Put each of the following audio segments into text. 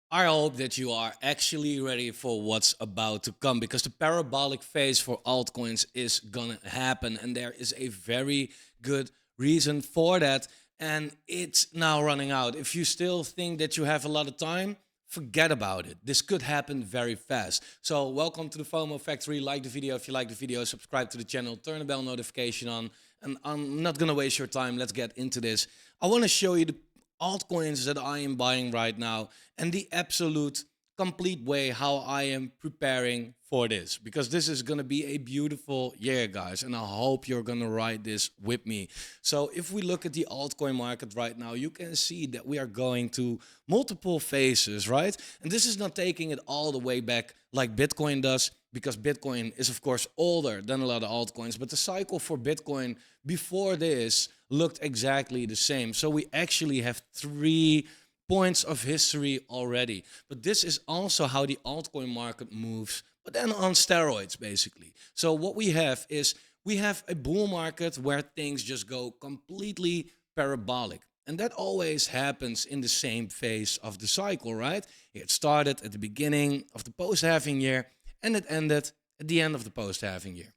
I hope that you are actually ready for what's about to come because the parabolic phase for altcoins is gonna happen, and there is a very good reason for that. And it's now running out. If you still think that you have a lot of time, forget about it. This could happen very fast. So, welcome to the Fomo Factory. Like the video if you like the video, subscribe to the channel, turn the bell notification on. And I'm not gonna waste your time. Let's get into this. I wanna show you the altcoins that I am buying right now and the absolute complete way how I am preparing for this, because this is going to be a beautiful year, guys, and I hope you're going to ride this with me. So if we look at the altcoin market right now, you can see that we are going to multiple phases, right? And this is not taking it all the way back like Bitcoin does, because Bitcoin is of course older than a lot of altcoins, but the cycle for Bitcoin before this looked exactly the same. So we actually have three points of history already. But this is also how the altcoin market moves, but then on steroids, basically. So what we have is we have a bull market where things just go completely parabolic. And that always happens in the same phase of the cycle, right? It started at the beginning of the post-halving year and it ended at the end of the post-halving year,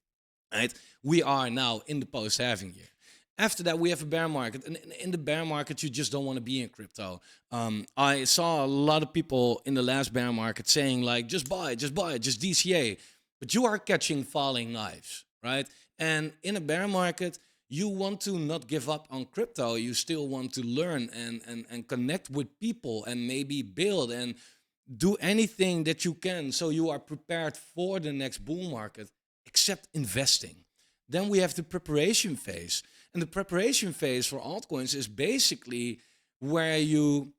right? We are now in the post-halving year. After that, we have a bear market. And in the bear market, you just don't want to be in crypto. I saw a lot of people in the last bear market saying, like, just buy, just DCA. But you are catching falling knives, right? And in a bear market, you want to not give up on crypto. You still want to learn and connect with people and maybe build and do anything that you can so you are prepared for the next bull market, except investing. Then we have the preparation phase. And the preparation phase for altcoins is basically where you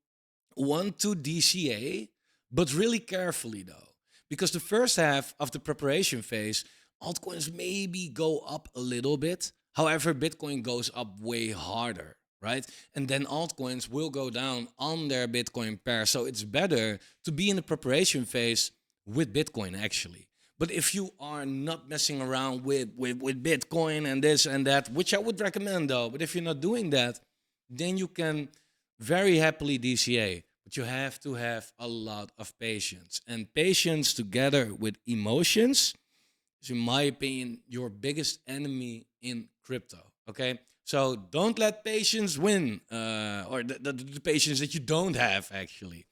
want to DCA, but really carefully though. Because the first half of the preparation phase, altcoins maybe go up a little bit. However, Bitcoin goes up way harder, right? And then altcoins will go down on their Bitcoin pair. So it's better to be in the preparation phase with Bitcoin actually. But if you are not messing around with Bitcoin and this and that, which I would recommend though, but if you're not doing that, then you can very happily DCA. But you have to have a lot of patience. And patience together with emotions is, in my opinion, your biggest enemy in crypto. Okay? So don't let patience win, or the patience that you don't have, actually.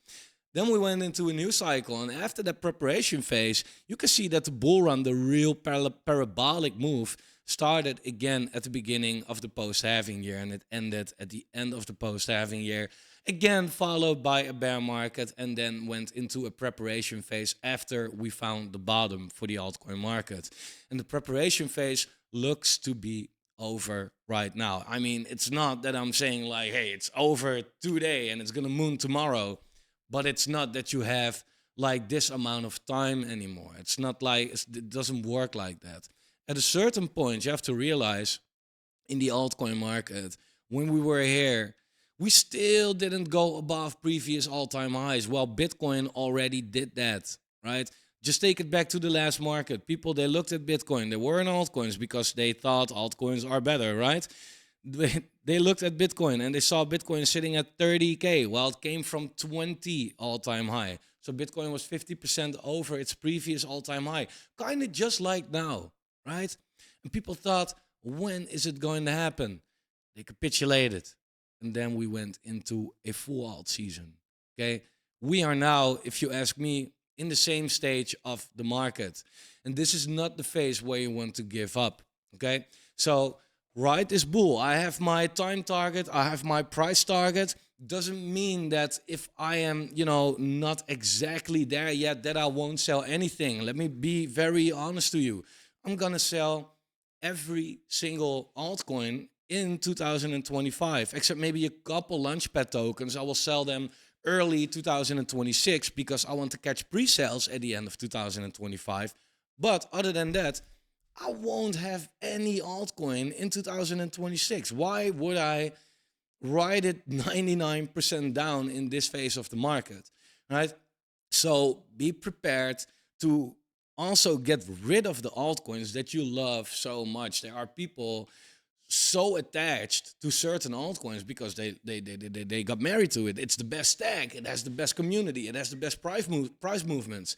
Then we went into a new cycle, and after that preparation phase, you can see that the bull run, the real parabolic move, started again at the beginning of the post-halving year, and it ended at the end of the post-halving year. Again, followed by a bear market, and then went into a preparation phase after we found the bottom for the altcoin market. And the preparation phase looks to be over right now. I mean, it's not that I'm saying like, hey, it's over today and it's gonna moon tomorrow, but it's not that you have like this amount of time anymore. It's not like it doesn't work like that. At a certain point, you have to realize in the altcoin market, when we were here, we still didn't go above previous all-time highs. Well, Bitcoin already did that, right? Just take it back to the last market. People, they looked at Bitcoin. They were in altcoins because they thought altcoins are better, right? They looked at Bitcoin and they saw Bitcoin sitting at 30K. Well, it came from 20 all-time high. So Bitcoin was 50% over its previous all-time high. Kind of just like now, right? And people thought, when is it going to happen? They capitulated. And then we went into a full alt season. Okay. We are now, if you ask me, in the same stage of the market. And this is not the phase where you want to give up. Okay. So ride this bull. I have my time target. I have my price target. Doesn't mean that if I am, not exactly there yet, that I won't sell anything. Let me be very honest to you. I'm going to sell every single altcoin in 2025, except maybe a couple Launchpad tokens. I will sell them early 2026 because I want to catch pre-sales at the end of 2025. But other than that, I won't have any altcoin in 2026. Why would I ride it 99% down in this phase of the market, right? So be prepared to also get rid of the altcoins that you love so much. There are people so attached to certain altcoins because they got married to it. It's the best stack. It has the best community. It has the best price movements.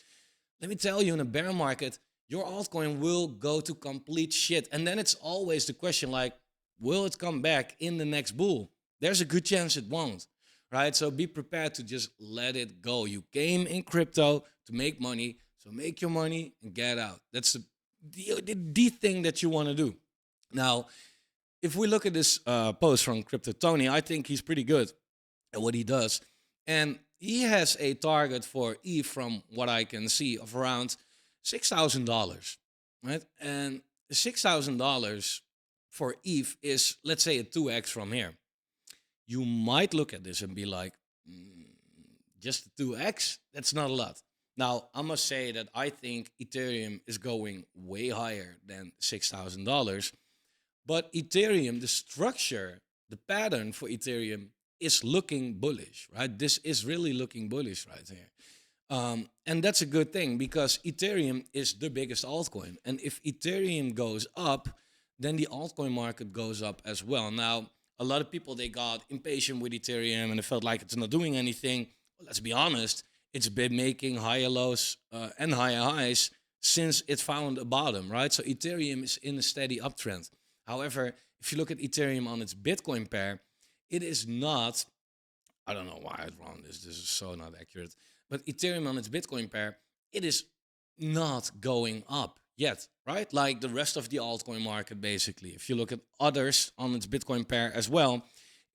Let me tell you, in a bear market, your altcoin will go to complete shit. And then it's always the question like, will it come back in the next bull? There's a good chance it won't, right? So be prepared to just let it go. You came in crypto to make money, so make your money and get out. That's the thing that you want to do. Now, if we look at this post from Crypto Tony, I think he's pretty good at what he does. And he has a target for E from what I can see of around $6,000, right? And $6,000 for ETH is, let's say, a 2x from here. You might look at this and be like, just 2x? That's not a lot. Now, I must say that I think Ethereum is going way higher than $6,000. But Ethereum, the structure, the pattern for Ethereum is looking bullish, right? This is really looking bullish right here. And that's a good thing because Ethereum is the biggest altcoin. And if Ethereum goes up, then the altcoin market goes up as well. Now, a lot of people, they got impatient with Ethereum and it felt like it's not doing anything. Well, let's be honest, it's been making higher lows and higher highs since it found a bottom, right? So Ethereum is in a steady uptrend. However, if you look at Ethereum on its Bitcoin pair, it is not, I don't know why I'd run this. This is so not accurate. But Ethereum on its Bitcoin pair, it is not going up yet, right? Like the rest of the altcoin market, basically. If you look at others on its Bitcoin pair as well,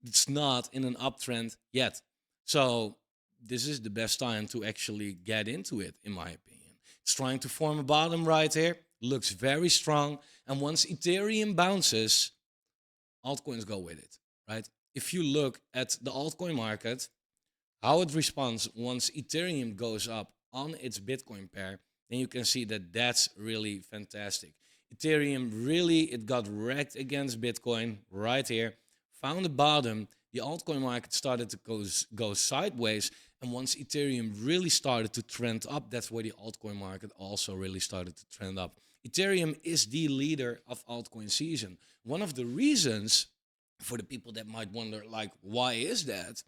it's not in an uptrend yet. So this is the best time to actually get into it, in my opinion. It's trying to form a bottom right here. Looks very strong. And once Ethereum bounces, altcoins go with it, right? If you look at the altcoin market, how it responds once Ethereum goes up on its Bitcoin pair, then you can see that that's really fantastic. Ethereum really, it got wrecked against Bitcoin right here, found the bottom. The altcoin market started to go sideways. And once Ethereum really started to trend up, that's where the altcoin market also really started to trend up. Ethereum is the leader of altcoin season. One of the reasons, for the people that might wonder, like, why is that?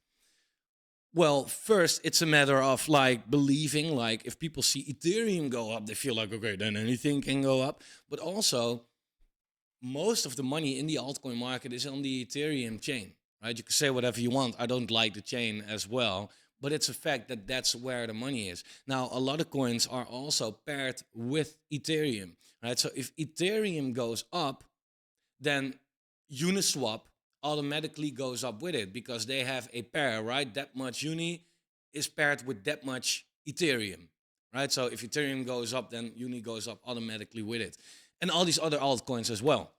Well, first, it's a matter of like believing, like if people see Ethereum go up, they feel like, okay, then anything can go up. But also, most of the money in the altcoin market is on the Ethereum chain, right? You can say whatever you want. I don't like the chain as well, but it's a fact that that's where the money is. Now, a lot of coins are also paired with Ethereum, right? So if Ethereum goes up, then Uniswap automatically goes up with it because they have a pair, right? That much Uni is paired with that much Ethereum, right? So if Ethereum goes up, then Uni goes up automatically with it. And all these other altcoins as well.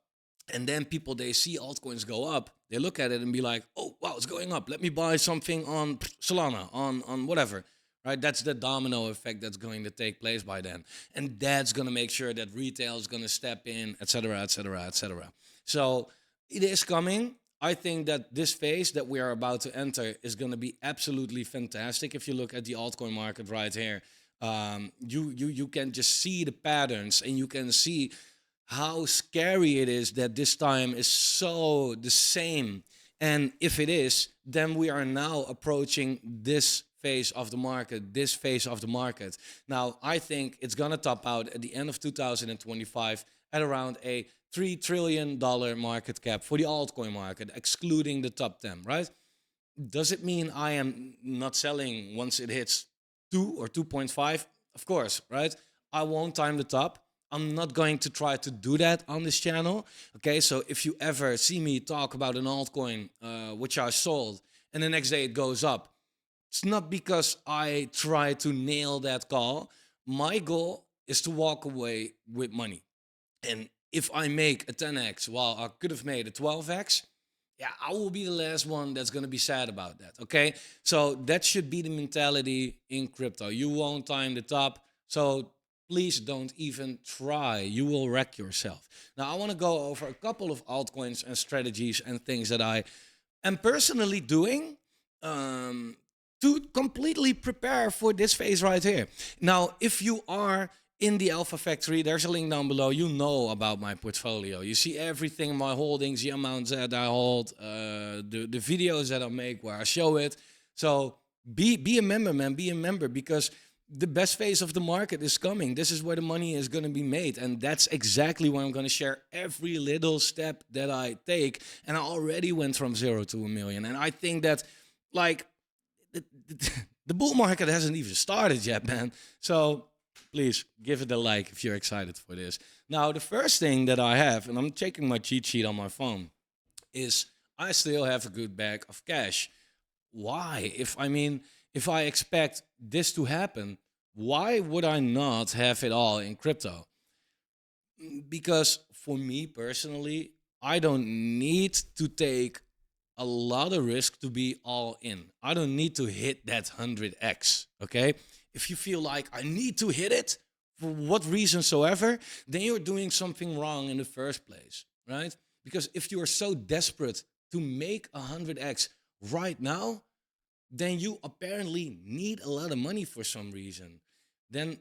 And then people, they see altcoins go up, they look at it and be like, oh, wow, it's going up. Let me buy something on Solana, on whatever, right? That's the domino effect that's going to take place by then. And that's going to make sure that retail is going to step in, et cetera, et cetera, et cetera. So it is coming. I think that this phase that we are about to enter is going to be absolutely fantastic. If you look at the altcoin market right here, you can just see the patterns and you can see how scary it is that this time is so the same. And if it is, then we are now approaching this phase of the market, this phase of the market. Now, I think it's going to top out at the end of 2025 at around a $3 trillion market cap for the altcoin market, excluding the top 10, right? Does it mean I am not selling once it hits 2 or 2.5? Of course, right? I won't time the top. I'm not going to try to do that on this channel. Okay, so if you ever see me talk about an altcoin which I sold and the next day it goes up, it's not because I try to nail that call. My goal is to walk away with money. And if I make a 10x while I could have made a 12x, yeah, I will be the last one that's going to be sad about that, okay? So that should be the mentality in crypto. You won't time the top, so please don't even try. You will wreck yourself. Now, I want to go over a couple of altcoins and strategies and things that I am personally doing to completely prepare for this phase right here. Now, if you are in the Alpha Factory, there's a link down below. You know about my portfolio. You see everything, my holdings, the amounts that I hold, the videos that I make where I show it. So be a member, man. Be a member, because the best phase of the market is coming. This is where the money is going to be made. And that's exactly where I'm going to share every little step that I take. And I already went from 0 to 1 million. And I think that, like, the, the bull market hasn't even started yet, man. So please give it a like if you're excited for this. Now, the first thing that I have, and I'm checking my cheat sheet on my phone, is I still have a good bag of cash. Why? If I expect this to happen, why would I not have it all in crypto? Because for me personally, I don't need to take a lot of risk to be all in. I don't need to hit that 100x, okay? If you feel like I need to hit it for what reason soever, then you're doing something wrong in the first place, right? Because if you are so desperate to make 100x right now, then you apparently need a lot of money for some reason. Then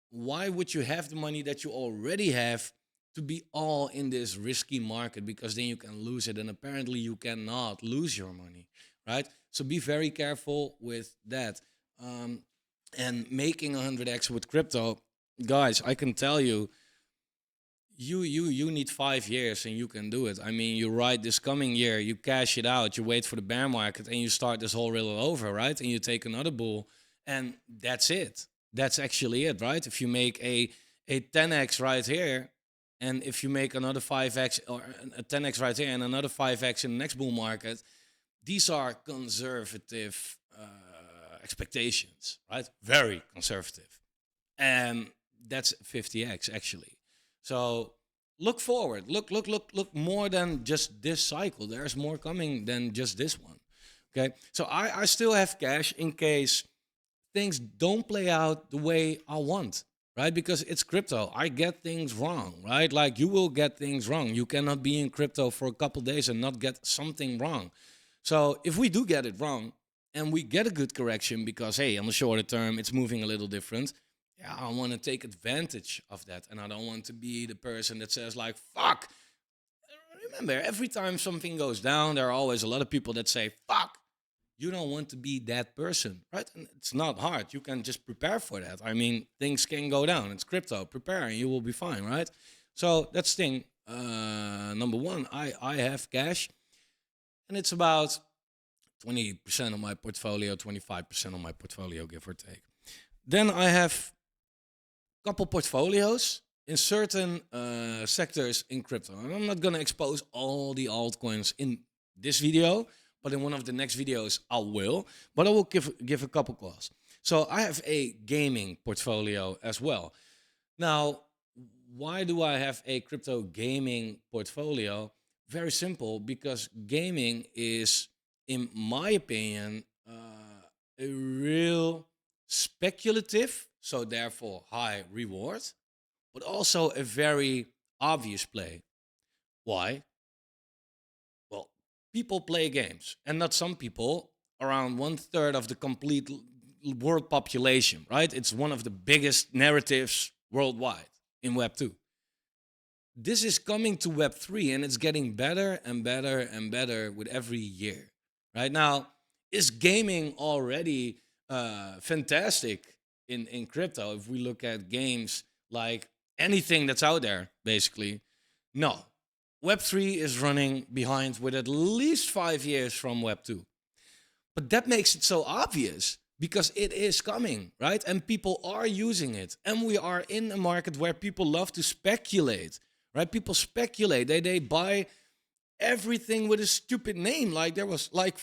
why would you have the money that you already have to be all in this risky market? Because then you can lose it, and apparently you cannot lose your money, right? So be very careful with that. And making 100x with crypto, guys, I can tell you, you need 5 years and you can do it. I mean, you ride this coming year, you cash it out, you wait for the bear market, and you start this whole riddle over, right? And you take another bull, and that's it. That's actually it, right? If you make a 10x right here, and if you make another 5x or a 10x right here and another 5x in the next bull market, these are conservative expectations, right? Very conservative. And that's 50x actually. So look forward. Look more than just this cycle. There's more coming than just this one. Okay. So I still have cash in case things don't play out the way I want, right? Because it's crypto. I get things wrong, right? Like you will get things wrong. You cannot be in crypto for a couple days and not get something wrong. So if we do get it wrong and we get a good correction because, hey, on the shorter term, it's moving a little different, yeah, I want to take advantage of that. And I don't want to be the person that says like, fuck. Remember, every time something goes down, there are always a lot of people that say, fuck. You don't want to be that person, right? And it's not hard. You can just prepare for that. I mean, things can go down. It's crypto. Prepare and you will be fine, right? So that's thing number one. I have cash, and it's about 20% of my portfolio, 25% of my portfolio, give or take. Then I have couple portfolios in certain sectors in crypto. And I'm not going to expose all the altcoins in this video, but in one of the next videos I will. But I will give a couple calls. So I have a gaming portfolio as well. Now, why do I have a crypto gaming portfolio? Very simple, because gaming is, in my opinion, a real speculative, so therefore high reward, but also a very obvious play. Why? Well, people play games, and not some people, around 1/3 of the complete world population, right? It's one of the biggest narratives worldwide in Web 2. This is coming to Web 3, and it's getting better and better and better with every year. Right now, is gaming already fantastic in crypto? If we look at games like anything that's out there, basically, no. Web 3 is running behind with at least 5 years from Web 2. But that makes it so obvious because it is coming, right? And people are using it. And we are in a market where people love to speculate, right? People speculate. They buy everything with a stupid name. Like there was like,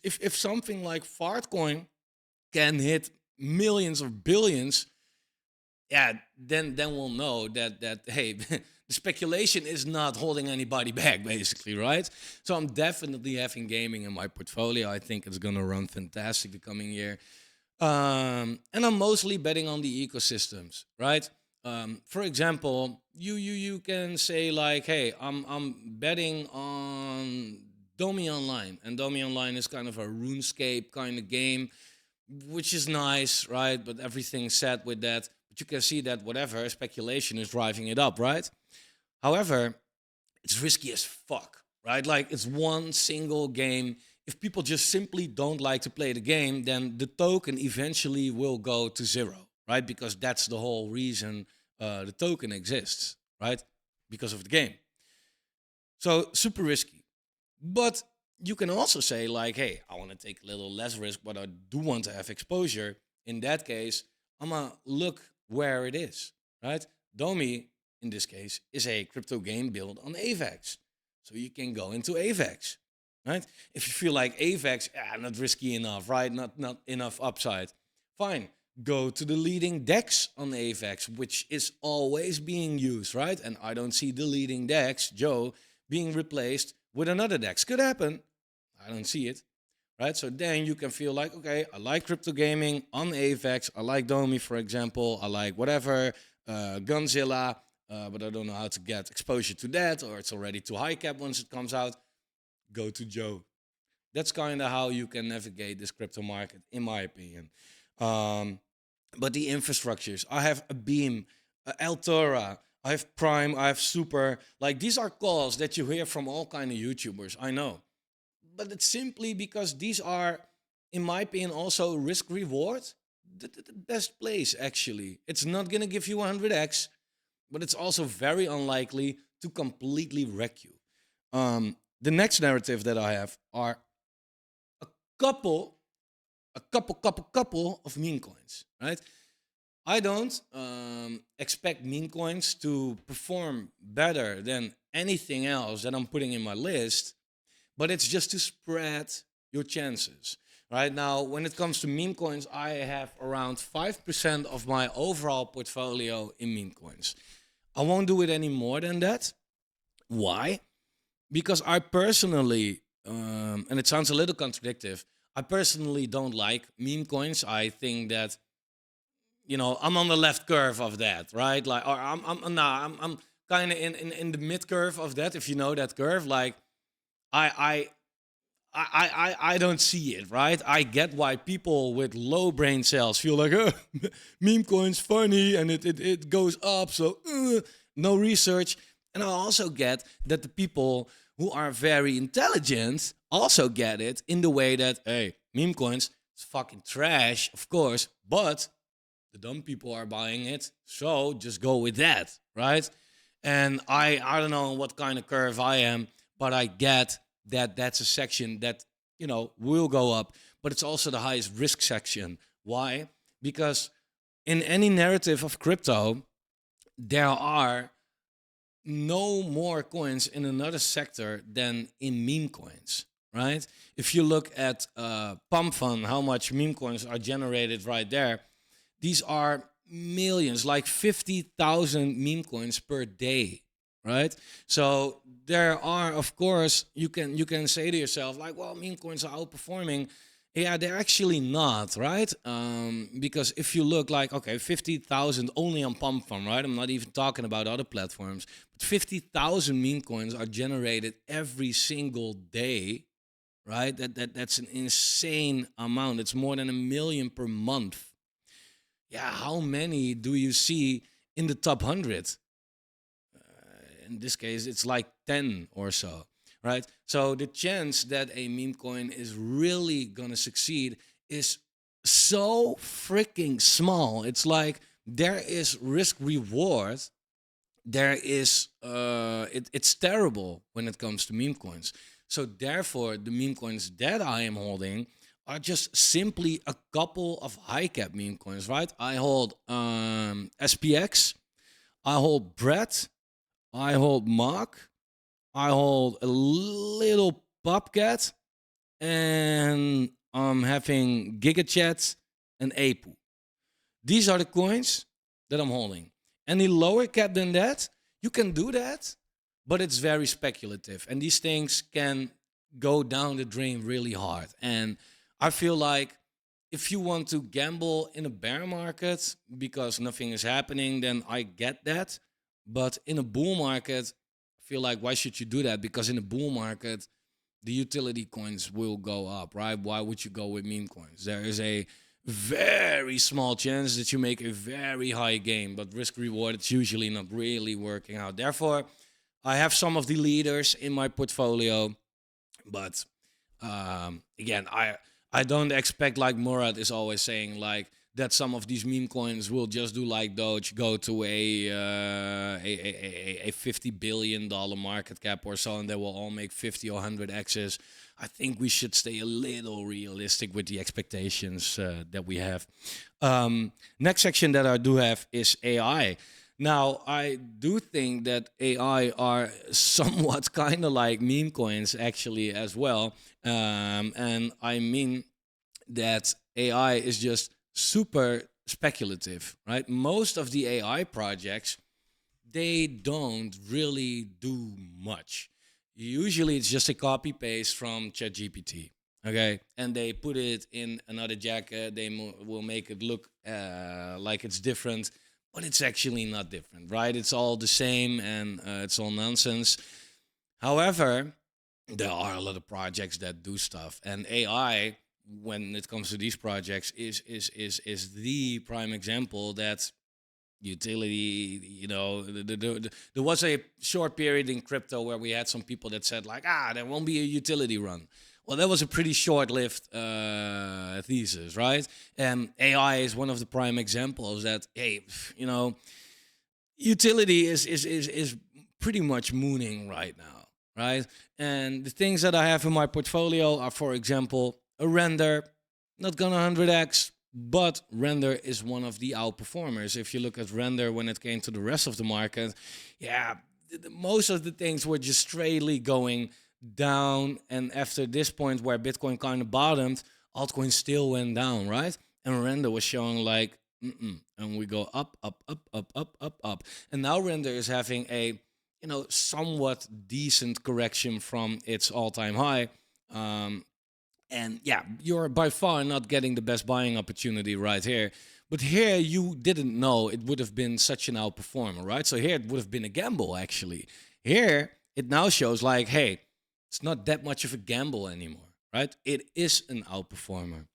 if something like Fartcoin can hit millions or billions, yeah, then we'll know that hey, the speculation is not holding anybody back, basically, right? So I'm definitely having gaming in my portfolio. I think it's gonna run fantastic the coming year, and I'm mostly betting on the ecosystems, right? For example, you can say like, hey, I'm betting on Domi Online, and Domi Online is kind of a RuneScape kind of game, which is nice, right? But everything's set with that. But But you can see that whatever speculation is driving it up, right? However, it's risky as fuck, right? Like it's one single game. If people just simply don't like to play the game, then the token eventually will go to zero, right? Because that's the whole reason the token exists, right? Because of the game. So super risky. But you can also say like, hey, I want to take a little less risk, but I do want to have exposure. In that case, I'm gonna look where it is, right? Domi, in this case, is a crypto game built on AVAX. So you can go into AVAX, right? If you feel like AVAX, not risky enough, right? Not enough upside. Fine. Go to the leading DEX on AVAX, which is always being used, right? And I don't see the leading DEX, Joe, being replaced with another DEX. Could happen. I don't see it, right? So then you can feel like, okay, I like crypto gaming on AVAX. I like Domi, for example. I like whatever, Gunzilla, but I don't know how to get exposure to that, or it's already too high cap once it comes out. Go to Joe. That's kind of how you can navigate this crypto market, in my opinion. But the infrastructures, I have a Beam, Altora, I have Prime, I have Super. Like these are calls that you hear from all kind of YouTubers. I know, but it's simply because these are, in my opinion, also risk reward. The best place actually. It's not gonna give you 100x, but it's also very unlikely to completely wreck you. The next narrative that I have are a couple couple of meme coins, right? I don't expect meme coins to perform better than anything else that I'm putting in my list, but it's just to spread your chances. Right now, when it comes to meme coins, I have around 5% of my overall portfolio in meme coins. I won't do it any more than that. Why? Because I personally, and it sounds a little contradictory, I personally don't like meme coins. I think that, I'm on the left curve of that, right? Like, or I'm kind of in the mid curve of that. If you know that curve, like, I I don't see it, right? I get why people with low brain cells feel like, meme coins funny and it goes up, so no research. And I also get that the people who are very intelligent also get it in the way that, hey, meme coins, it's fucking trash, of course, but the dumb people are buying it, so just go with that, right? And I don't know what kind of curve I am, but I get that that's a section that will go up, but it's also the highest risk section. Why? Because in any narrative of crypto, there are no more coins in another sector than in meme coins, right? If you look at Pump Fund, how much meme coins are generated right there, these are millions, like 50,000 meme coins per day, right? So there are, of course, you can say to yourself like, well, meme coins are outperforming. Yeah, they're actually not, right? Because if you look like, okay, 50,000 only on Pump Farm, right? I'm not even talking about other platforms, but 50,000 meme coins are generated every single day, right? That's an insane amount. It's more than 1 million per month. Yeah, how many do you see in the top 100? In this case, it's like 10 or so, right? So the chance that a meme coin is really gonna succeed is so freaking small. It's like there is risk reward. There is it's terrible when it comes to meme coins. So therefore, the meme coins that I am holding are just simply a couple of high cap meme coins, right? I hold SPX, I hold Brett, I hold Mock, I hold a little Popcat, and I'm having GigaChat and Apu. These are the coins that I'm holding. Any lower cap than that, you can do that, but it's very speculative. And these things can go down the drain really hard. And I feel like if you want to gamble in a bear market because nothing is happening, then I get that. But in a bull market, I feel like why should you do that? Because in a bull market, the utility coins will go up, right? Why would you go with meme coins? There is a very small chance that you make a very high gain, but risk reward it's usually not really working out. Therefore, I have some of the leaders in my portfolio, but again, I don't expect, like Murad is always saying, like that some of these meme coins will just do like Doge, go to a $50 billion market cap or so, and they will all make 50 or 100 X's. I think we should stay a little realistic with the expectations that we have. Next section that I do have is AI. Now, I do think that AI are somewhat kind of like meme coins actually as well. And I mean that AI is just super speculative, right? Most of the AI projects, they don't really do much. Usually it's just a copy paste from ChatGPT. Okay, and they put it in another jacket. They will make it look like it's different, but it's actually not different, right? It's all the same, and it's all nonsense. However, there are a lot of projects that do stuff, and AI, when it comes to these projects, is the prime example that utility. There was a short period in crypto where we had some people that said like, there won't be a utility run. Well, that was a pretty short-lived thesis, right? And AI is one of the prime examples that, hey, utility is pretty much mooning right now, right? And the things that I have in my portfolio are, for example, a render, not gonna 100x, but render is one of the outperformers. If you look at render when it came to the rest of the market, most of the things were just straightly going down. And after this point where Bitcoin kind of bottomed, altcoins still went down, right? And render was showing like, and we go up, up, up, up, up, up, up. And now render is having a, somewhat decent correction from its all-time high. And yeah, you're by far not getting the best buying opportunity right here. But here you didn't know it would have been such an outperformer, right? So here it would have been a gamble, actually. Here it now shows like, hey, it's not that much of a gamble anymore, right? It is an outperformer.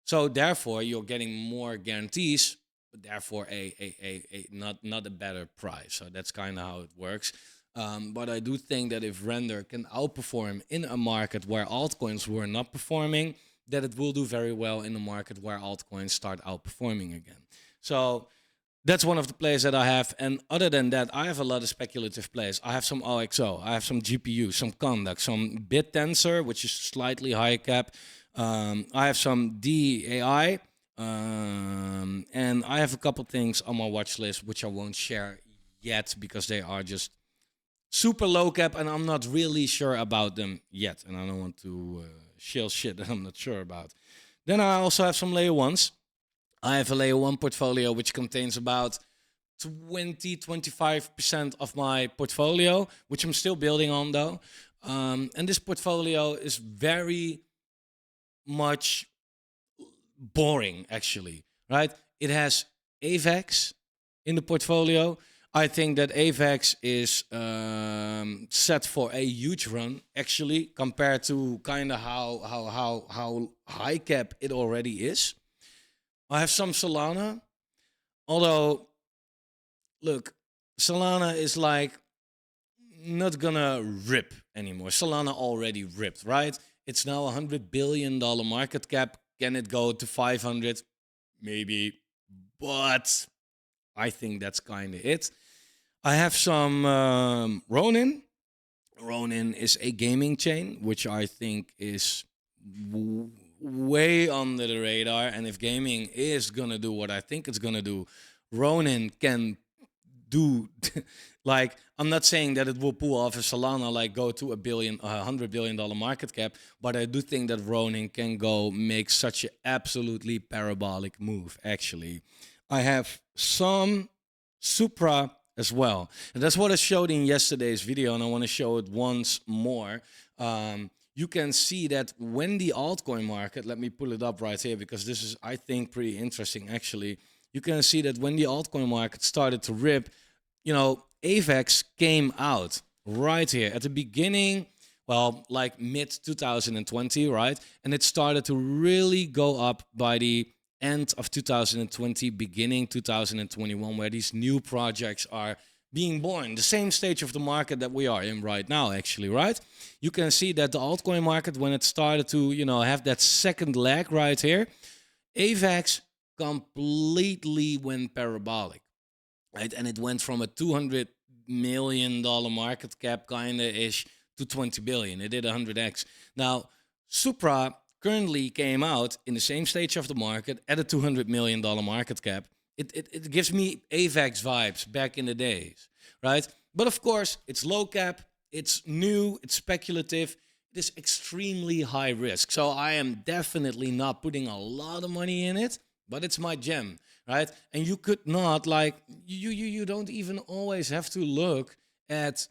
So therefore, you're getting more guarantees, but therefore a not a better price. So that's kind of how it works. But I do think that if render can outperform in a market where altcoins were not performing, that it will do very well in a market where altcoins start outperforming again. So that's one of the plays that I have. And other than that, I have a lot of speculative plays. I have some OXO, I have some GPU, some Conduct, some BitTensor, which is slightly high cap. I have some DAI, and I have a couple things on my watch list which I won't share yet because they are just super low cap, and I'm not really sure about them yet. And I don't want to shill shit that I'm not sure about. Then I also have some layer ones. I have a layer one portfolio which contains about 20-25% of my portfolio, which I'm still building on though. And this portfolio is very much boring actually, right? It has AVAX in the portfolio. I think that AVAX is set for a huge run, actually, compared to kind of how high cap it already is. I have some Solana, although, look, Solana is like not gonna rip anymore. Solana already ripped, right? It's now $100 billion market cap. Can it go to 500? Maybe, but I think that's kind of it. I have some Ronin. Ronin is a gaming chain, which I think is way under the radar. And if gaming is going to do what I think it's going to do, Ronin can do like, I'm not saying that it will pull off a Solana, like go to $100 billion market cap, but I do think that Ronin can go make such an absolutely parabolic move, actually. I have some Supra as well. And that's what I showed in yesterday's video, and I want to show it once more. You can see that when the altcoin market, let me pull it up right here because this is, I think, pretty interesting actually. You can see that when the altcoin market started to rip, AVAX came out right here at the beginning, well, like mid 2020, right? And it started to really go up by the end of 2020, beginning 2021, where these new projects are being born, the same stage of the market that we are in right now, actually, right? You can see that the altcoin market, when it started to, have that second leg right here, AVAX completely went parabolic, right? And it went from a $200 million market cap kind of ish to 20 billion. It did 100x. Now, Supra currently came out in the same stage of the market at a $200 million market cap. It gives me AVAX vibes back in the days, right? But of course, it's low cap, it's new, it's speculative, it is extremely high risk. So I am definitely not putting a lot of money in it, but it's my gem, right? And you could not, like, you don't even always have to look at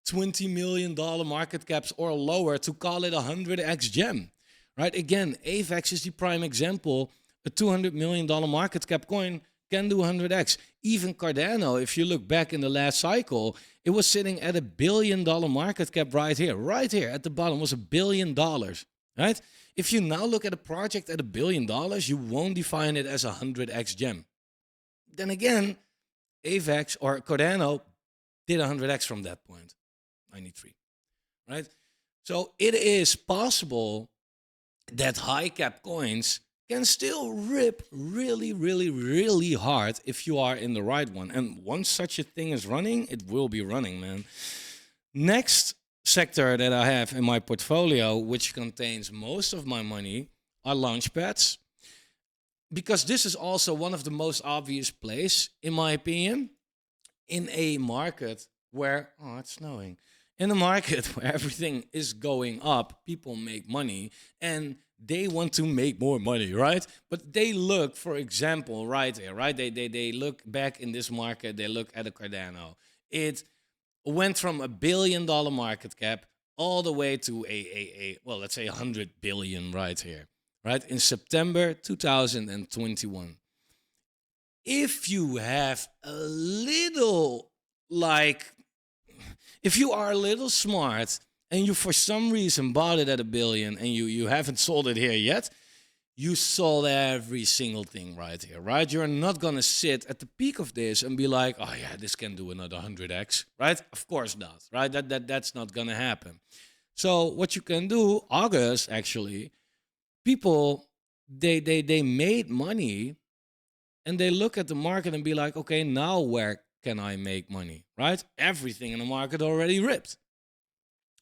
$20 million market caps or lower to call it a 100x gem, right? Again, AVAX is the prime example. A $200 million market cap coin can do 100x. Even Cardano, if you look back in the last cycle, it was sitting at $1 billion market cap right here at the bottom was $1 billion, right? If you now look at a project at $1 billion, you won't define it as a 100x gem. Then again, AVAX or Cardano did 100x from that point, 93, right? So it is possible that high cap coins can still rip really, really, really hard if you are in the right one. And once such a thing is running, it will be running, man. Next sector that I have in my portfolio, which contains most of my money, are launchpads. Because this is also one of the most obvious plays, in my opinion, in a market where, oh, it's snowing. In a market where everything is going up, people make money and they want to make more money, right? But they look, for example, right here, right? They look back in this market, they look at a Cardano. It went from $1 billion market cap all the way to well, let's say 100 billion right here, right? In September 2021. If you have a little, if you are a little smart and you for some reason bought it at $1 billion and you haven't sold it here yet, you sold every single thing right here, right? You're not going to sit at the peak of this and be like, oh yeah, this can do another 100x, right? Of course not, right? That's not going to happen. So what you can do, August actually, people, they made money and they look at the market and be like, okay, now where can I make money, right? Everything in the market already ripped.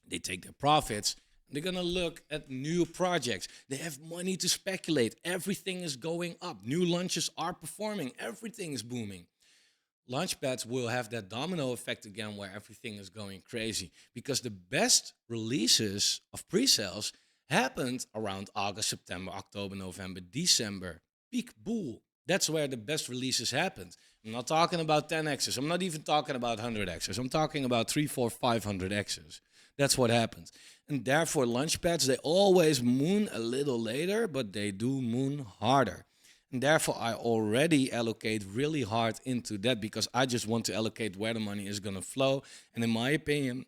They take their profits. They're going to look at new projects. They have money to speculate. Everything is going up. New launches are performing. Everything is booming. Launchpads will have that domino effect again where everything is going crazy because the best releases of pre-sales happened around August, September, October, November, December. Peak bull. That's where the best releases happened. I'm not talking about 10x's. I'm not even talking about 100x's. I'm talking about 3, 4, 500x's. That's what happens. And therefore, launchpads, they always moon a little later, but they do moon harder. And therefore, I already allocate really hard into that because I just want to allocate where the money is going to flow. And in my opinion,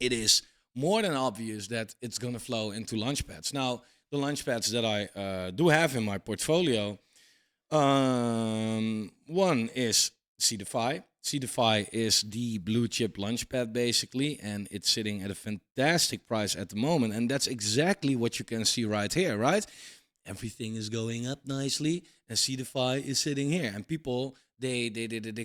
it is more than obvious that it's going to flow into launchpads. Now, the launchpads that I do have in my portfolio, one is CDFI. CDFI is the blue chip launchpad basically, and it's sitting at a fantastic price at the moment. And that's exactly what you can see right here, right? Everything is going up nicely, and CDFI is sitting here. And people, they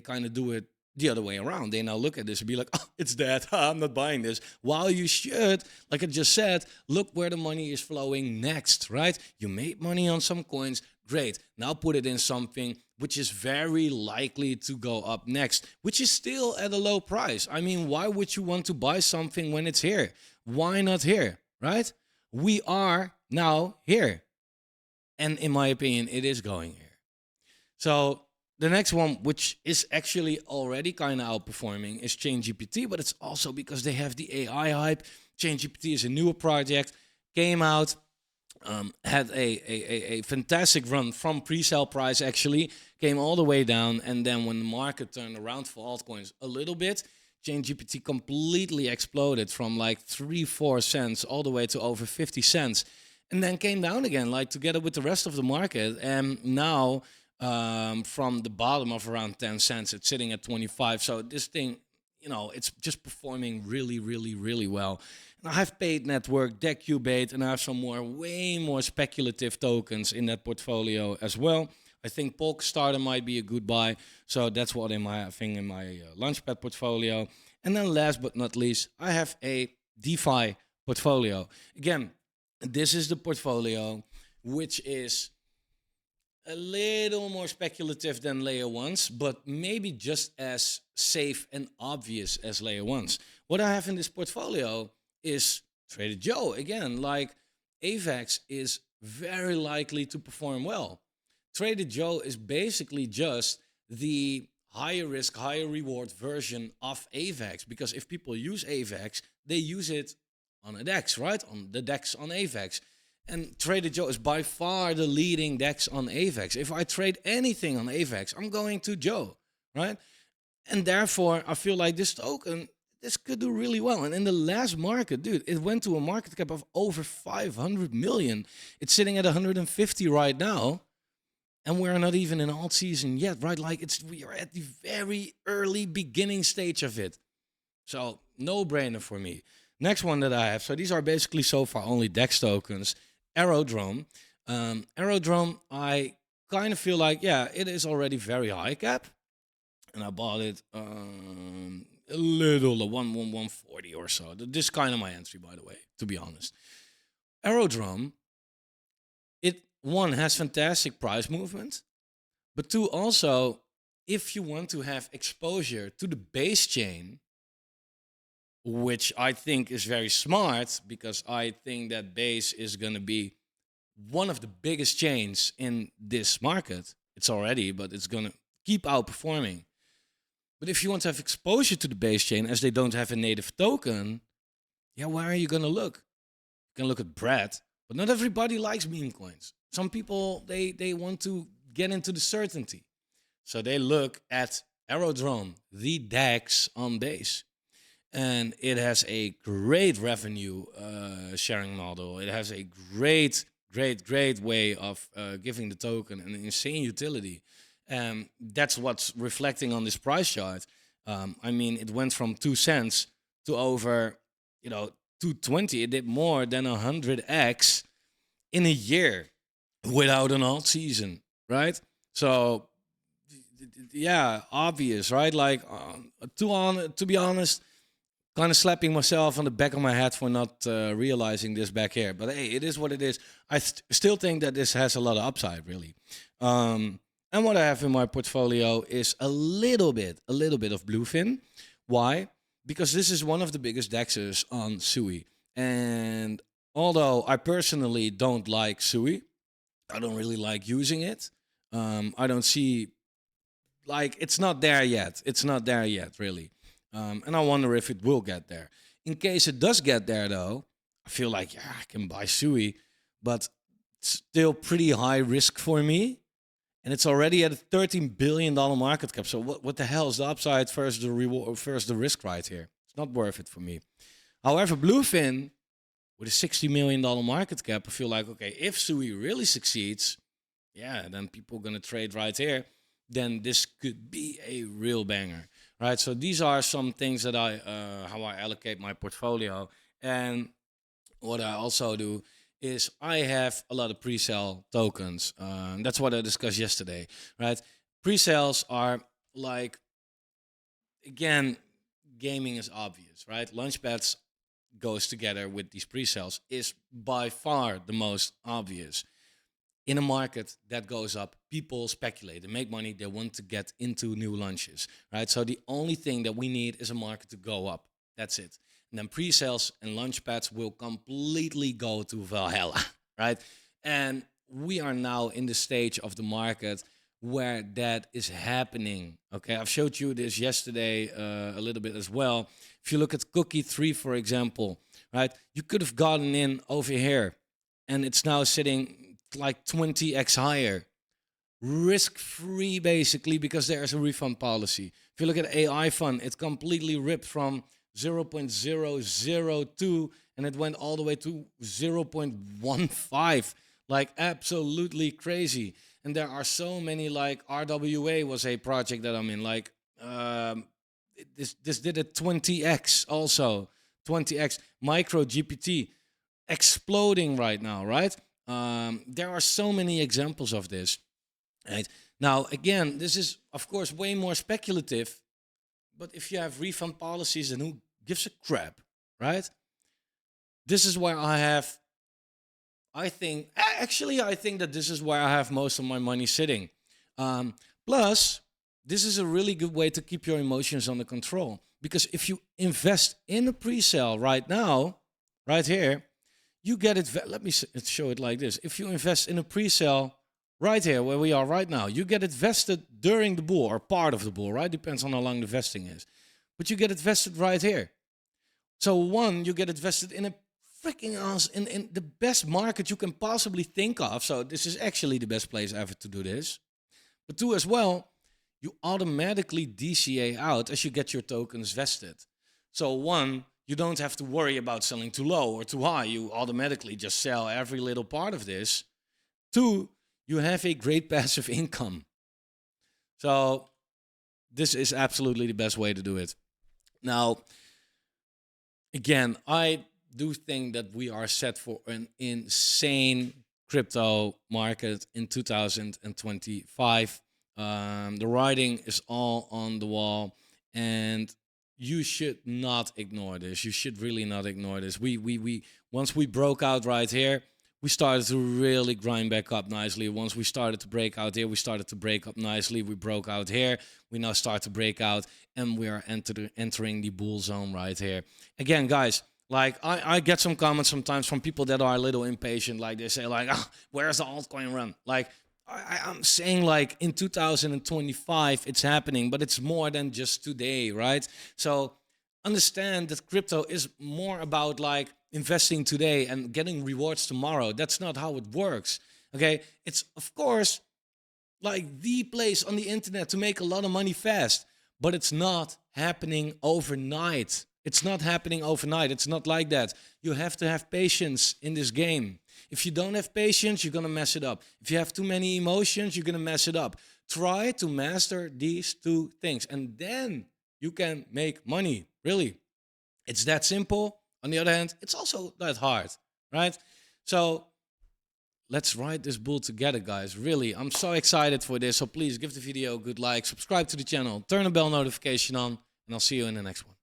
kind of do it the other way around. They now look at this and be like, oh, it's dead. I'm not buying this. While you should, like I just said, look where the money is flowing next, right? You made money on some coins. Great. Now put it in something which is very likely to go up next, which is still at a low price. I mean, why would you want to buy something when it's here? Why not here, right? We are now here. And in my opinion, it is going here. So the next one, which is actually already kind of outperforming, is ChainGPT, but it's also because they have the AI hype. ChainGPT is a newer project, came out, had a fantastic run from pre-sale price actually, came all the way down, and then when the market turned around for altcoins a little bit, ChainGPT completely exploded from like 3-4 cents all the way to over 50 cents. and then came down again, like together with the rest of the market. And now, from the bottom of around 10 cents, it's sitting at 25. So this thing, it's just performing really, really, really well. And I have Paid Network, Decubate, and I have some way more speculative tokens in that portfolio as well. I think Polkstarter might be a good buy. So that's what I'm having in my Launchpad portfolio. And then last but not least, I have a DeFi portfolio. Again, this is the portfolio which is a little more speculative than layer ones, but maybe just as safe and obvious as layer ones. What I have in this portfolio is Trader Joe. Again, like AVAX is very likely to perform well. Trader Joe is basically just the higher risk, higher reward version of AVAX, because if people use AVAX, they use it on a DEX, right? On the DEX on AVAX. And Trader Joe is by far the leading DEX on AVAX. If I trade anything on AVAX, I'm going to Joe, right? And therefore, I feel like this token, this could do really well. And in the last market, dude, it went to a market cap of over 500 million. It's sitting at 150 right now. And we're not even in alt season yet, right? Like we are at the very early beginning stage of it. So no brainer for me. Next one that I have. So these are basically so far only DEX tokens. Aerodrome. Aerodrome, I kind of feel like, yeah, it is already very high cap. And I bought it a little, 140 or so. This is kind of my entry, by the way, to be honest. Aerodrome, it, one, has fantastic price movement, but two, also, if you want to have exposure to the base chain, which I think is very smart, because I think that base is going to be one of the biggest chains in this market. It's already, but it's going to keep outperforming. But if you want to have exposure to the base chain, as they don't have a native token, yeah, where are you going to look? You can look at Brad, but not everybody likes meme coins. Some people, they want to get into the certainty. So they look at Aerodrome, the DEX on base. And it has a great revenue sharing model. It has a great way of giving the token an insane utility. And that's what's reflecting on this price chart. I mean, it went from 2 cents to over, 220. It did more than 100x in a year without an alt season, right? So, yeah, obvious, right? Like, to be honest, kind of slapping myself on the back of my head for not realizing this back here. But hey, it is what it is. I still think that this has a lot of upside, really. And what I have in my portfolio is a little bit of Bluefin. Why? Because this is one of the biggest DEXs on Sui. And although I personally don't like Sui, I don't really like using it. I don't see, like, it's not there yet. It's not there yet, really. And I wonder if it will get there. In case it does get there, though, I feel like, yeah, I can buy Sui, but it's still pretty high risk for me. And it's already at a $13 billion market cap. So what the hell is the upside versus the reward versus the risk right here? It's not worth it for me. However, Bluefin, with a $60 million market cap, I feel like, okay, if Sui really succeeds, yeah, then people are going to trade right here. Then this could be a real banger, right? So these are some things that how I allocate my portfolio. And what I also do is I have a lot of pre-sale tokens. That's what I discussed yesterday, right? Pre-sales are like, again, gaming is obvious, right? Launchpads goes together with these pre-sales is by far the most obvious. In a market that goes up, people speculate, they make money, they want to get into new launches, right? So the only thing that we need is a market to go up. That's it. And then pre-sales and launchpads will completely go to Valhalla, right? And we are now in the stage of the market where that is happening. Okay, I've showed you this yesterday a little bit as well. If you look at Cookie 3, for example, right? You could have gotten in over here and it's now sitting like 20x higher. Risk-free, basically, because there's a refund policy. If you look at AI Fund, it completely ripped from 0.002 and it went all the way to 0.15, like absolutely crazy. And there are so many, like RWA was a project that I'm in, like this did a 20x also, 20x. Micro GPT exploding right now, right? There are so many examples of this. Right now, again, this is of course way more speculative, but if you have refund policies, then who gives a crap, right? This is where I think that this is where I have most of my money sitting. Plus, this is a really good way to keep your emotions under control, because if you invest in a pre-sale right now, right here, you get it. Let me show it like this. If you invest in a pre-sale right here, where we are right now, you get it vested during the bull or part of the bull, right? Depends on how long the vesting is. But you get it vested right here. So one, you get it vested in a freaking in the best market you can possibly think of. So this is actually the best place ever to do this. But two as well, you automatically DCA out as you get your tokens vested. So one, you don't have to worry about selling too low or too high. You automatically just sell every little part of this. Two, you have a great passive income. So this is absolutely the best way to do it. Now, again, I do think that we are set for an insane crypto market in 2025. The writing is all on the wall, and you should not ignore this. You should really not ignore this. We once we broke out right here, we started to really grind back up nicely. Once we started to break out here, we started to break up nicely. We broke out here. We now start to break out, and we are entering the bull zone right here. Again, guys, like I get some comments sometimes from people that are a little impatient. Like they say, like, oh, where's the altcoin run? Like I'm saying, like in 2025, it's happening, but it's more than just today, right? So understand that crypto is more about like investing today and getting rewards tomorrow. That's not how it works. Okay, it's of course like the place on the internet to make a lot of money fast, but it's not happening overnight. It's not happening overnight. It's not like that. You have to have patience in this game. If you don't have patience, you're gonna mess it up. If you have too many emotions, you're gonna mess it up. Try to master these two things, and then you can make money. Really, it's that simple. On the other hand, it's also that hard, right? So let's ride this bull together, guys. Really, I'm so excited for this. So please give the video a good like, subscribe to the channel, turn the bell notification on, and I'll see you in the next one.